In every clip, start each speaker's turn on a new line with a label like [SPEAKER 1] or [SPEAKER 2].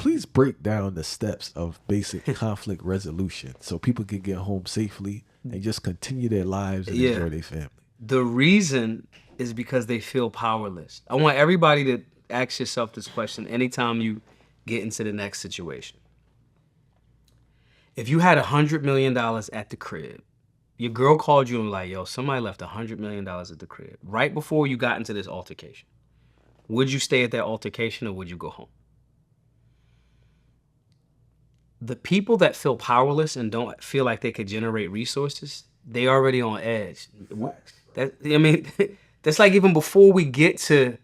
[SPEAKER 1] please break down the steps of basic conflict resolution so people can get home safely and just continue their lives and enjoy their family.
[SPEAKER 2] The reason is because they feel powerless. I want everybody to ask yourself this question anytime you get into the next situation. If you had $100 million at the crib, your girl called you and like, yo, somebody left $100 million at the crib right before you got into this altercation. Would you stay at that altercation or would you go home? The people that feel powerless and don't feel like they could generate resources, they already on edge. That's like even before we get to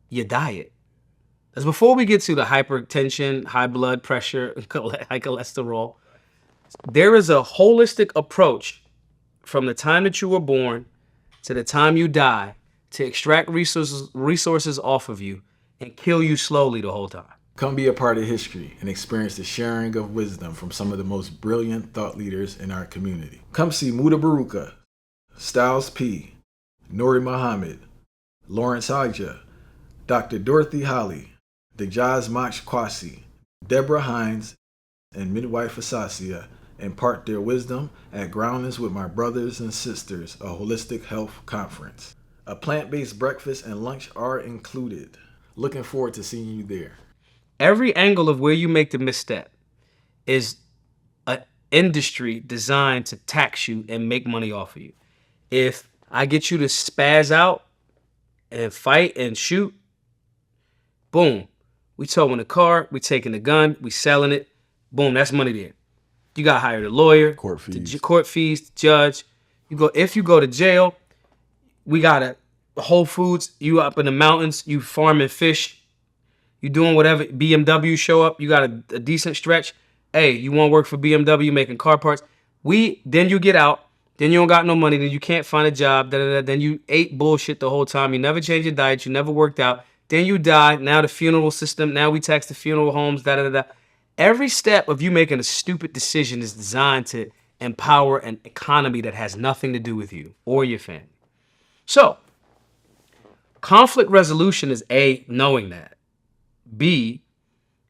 [SPEAKER 2] your diet. That's before we get to the hypertension, high blood pressure, high cholesterol. There is a holistic approach from the time that you were born to the time you die to extract resources off of you and kill you slowly the whole time.
[SPEAKER 1] Come be a part of history and experience the sharing of wisdom from some of the most brilliant thought leaders in our community. Come see Muda Baruka, Styles P, Nori Muhammad, Lawrence Haja, Dr. Dorothy Holly, Dejaz Mach Kwasi, Deborah Hines, and Midwife Asasia impart their wisdom at Groundings with My Brothers and Sisters, a holistic health conference. A plant-based breakfast and lunch are included. Looking forward to seeing you there.
[SPEAKER 2] Every angle of where you make the misstep is an industry designed to tax you and make money off of you. If I get you to spaz out and fight and shoot, boom. We towing the car, we taking the gun, we selling it, boom, that's money there. You got to hire a lawyer,
[SPEAKER 1] court fees,
[SPEAKER 2] judge. If you go to jail, we got a Whole Foods, you up in the mountains, you farming fish, you doing whatever, BMW show up, you got a decent stretch. Hey, you want to work for BMW making car parts? Then you get out, then you don't got no money, then you can't find a job, then you ate bullshit the whole time, you never changed your diet, you never worked out, then you die, now the funeral system, now we tax the funeral homes, Every step of you making a stupid decision is designed to empower an economy that has nothing to do with you or your family. So, conflict resolution is A, knowing that. B,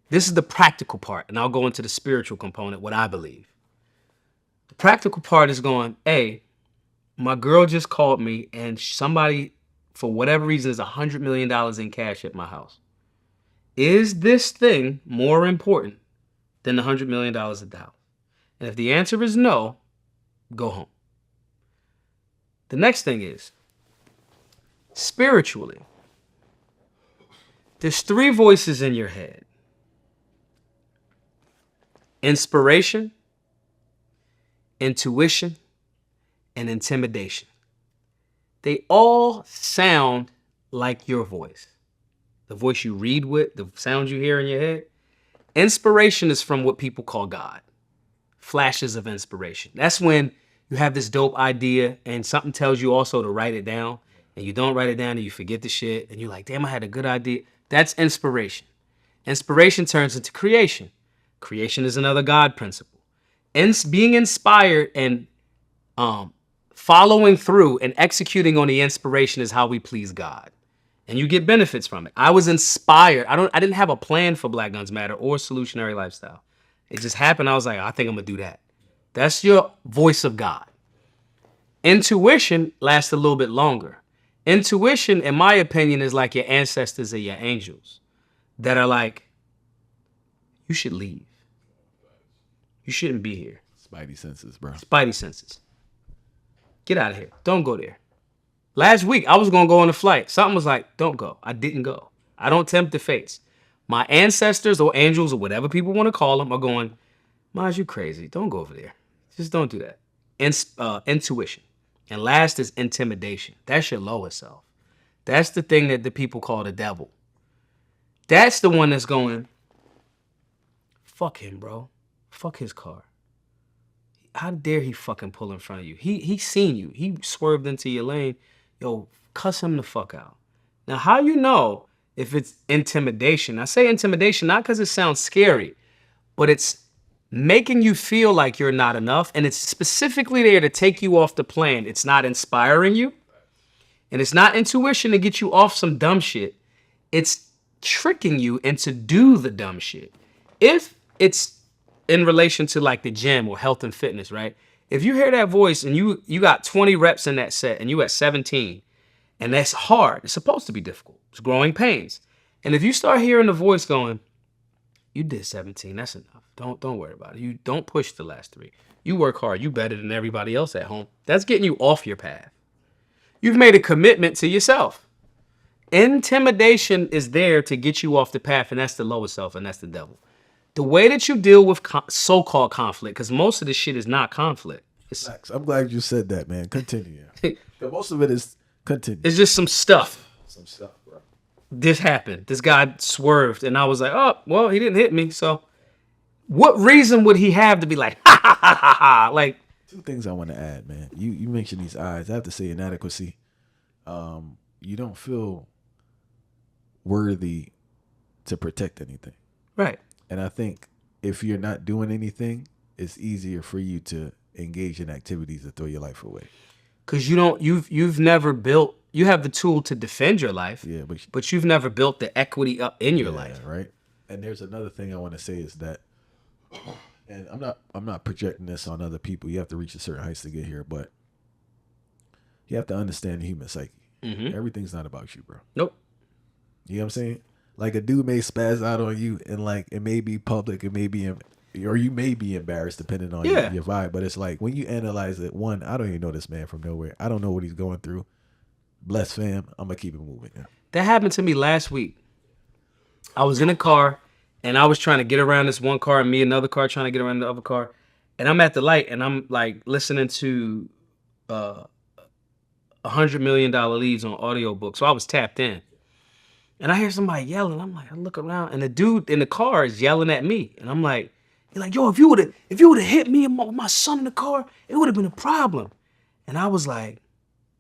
[SPEAKER 2] this is the practical part, and I'll go into the spiritual component, what I believe. The practical part is going, A, my girl just called me and somebody, for whatever reason, is $100 million in cash at my house. Is this thing more important than the $100 million at the house? And if the answer is no, go home. The next thing is, spiritually, there's 3 voices in your head. Inspiration, intuition, and intimidation. They all sound like your voice. The voice you read with, the sounds you hear in your head. Inspiration is from what people call God. Flashes of inspiration. That's when you have this dope idea and something tells you also to write it down, and you don't write it down and you forget the shit and you're like, damn, I had a good idea. That's inspiration. Inspiration turns into creation. Creation is another God principle. Being inspired and following through and executing on the inspiration is how we please God. And you get benefits from it. I was inspired. I didn't have a plan for Black Guns Matter or Solutionary Lifestyle. It just happened. I was like, I think I'm gonna do that. That's your voice of God. Intuition lasts a little bit longer. Intuition, in my opinion, is like your ancestors or your angels that are like, you should leave. You shouldn't be here.
[SPEAKER 1] Spidey senses, bro.
[SPEAKER 2] Spidey senses. Get out of here. Don't go there. Last week, I was going to go on a flight. Something was like, don't go. I didn't go. I don't tempt the fates. My ancestors or angels or whatever people want to call them are going, Maj, you crazy. Don't go over there. Just don't do that. Intuition. And last is intimidation. That's your lower self. That's the thing that the people call the devil. That's the one that's going, fuck him, bro. Fuck his car. How dare he fucking pull in front of you? He seen you. He swerved into your lane. Yo, cuss him the fuck out. Now, how you know if it's intimidation? I say intimidation not because it sounds scary, but it's making you feel like you're not enough, and it's specifically there to take you off the plan. It's not inspiring you, and it's not intuition to get you off some dumb shit. It's tricking you into do the dumb shit. if it's in relation to like the gym or health and fitness, right? If you hear that voice and you got 20 reps in that set and you at 17, and that's hard, it's supposed to be difficult. It's growing pains. And if you start hearing the voice going, you did 17, that's enough. Don't worry about it. You don't push the last 3. You work hard. You better than everybody else at home. That's getting you off your path. You've made a commitment to yourself. Intimidation is there to get you off the path, and that's the lowest self, and that's the devil. The way that you deal with so-called conflict, because most of this shit is not conflict.
[SPEAKER 1] I'm glad you said that, man. Continue. Most of it is continue.
[SPEAKER 2] It's just some stuff.
[SPEAKER 1] Some stuff, bro.
[SPEAKER 2] This happened. This guy swerved, and I was like, oh, well, he didn't hit me, so what reason would he have to be like, ha, ha, ha, ha, ha? Like,
[SPEAKER 1] 2 things I want to add, man. You mentioned these eyes. I have to say inadequacy. You don't feel worthy to protect anything.
[SPEAKER 2] Right.
[SPEAKER 1] And I think if you're not doing anything, it's easier for you to engage in activities that throw your life away.
[SPEAKER 2] Because you've never built, you have the tool to defend your life,
[SPEAKER 1] yeah,
[SPEAKER 2] but you've never built the equity up in your life.
[SPEAKER 1] Right. And there's another thing I want to say is that, and I'm not projecting this on other people. You have to reach a certain heights to get here, but you have to understand the human psyche. Mm-hmm. Everything's not about you, bro.
[SPEAKER 2] Nope.
[SPEAKER 1] You know what I'm saying? Like a dude may spaz out on you, and like it may be public, it may be, or you may be embarrassed depending on your vibe. But it's like when you analyze it, one, I don't even know this man from nowhere. I don't know what he's going through. Bless fam. I'm gonna keep it moving. Yeah.
[SPEAKER 2] That happened to me last week. I was in a car, and I was trying to get around this one car, and me another car trying to get around the other car, and I'm at the light, and I'm like listening to $100 million leads on audiobook. So I was tapped in. And I hear somebody yelling. I'm like, I look around, and the dude in the car is yelling at me. And I'm like, he's like, yo, if you would have hit me and my son in the car, it would have been a problem. And I was like,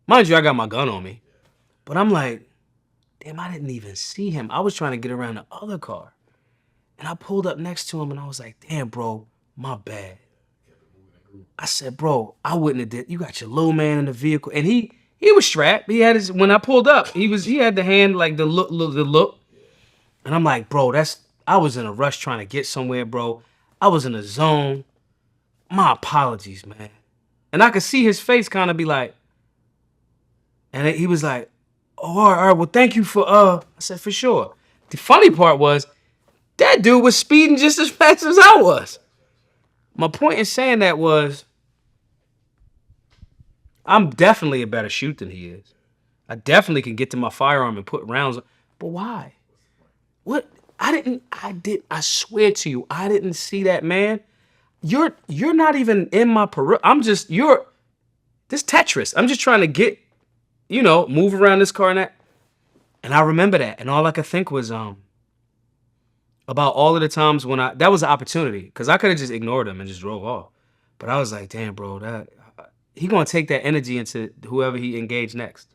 [SPEAKER 2] mind you, I got my gun on me. But I'm like, damn, I didn't even see him. I was trying to get around the other car. And I pulled up next to him, and I was like, damn, bro, my bad. I said, bro, I wouldn't have did. You got your little man in the vehicle. And he was strapped. He had his, when I pulled up, he had the hand, like the look. And I'm like, bro, I was in a rush trying to get somewhere, bro. I was in a zone. My apologies, man. And I could see his face kind of be like, and he was like, oh, all right, well, thank you for, I said, for sure. The funny part was, that dude was speeding just as fast as I was. My point in saying that was, I'm definitely a better shoot than he is. I definitely can get to my firearm and put rounds. But why? What? I swear to you, I didn't see that man. You're not even in my peripheral. This Tetris. I'm just trying to get, move around this car and that. And I remember that. And all I could think was about all of the times when that was an opportunity. Because I could have just ignored him and just drove off. But I was like, damn, bro, he gonna take that energy into whoever he engaged next.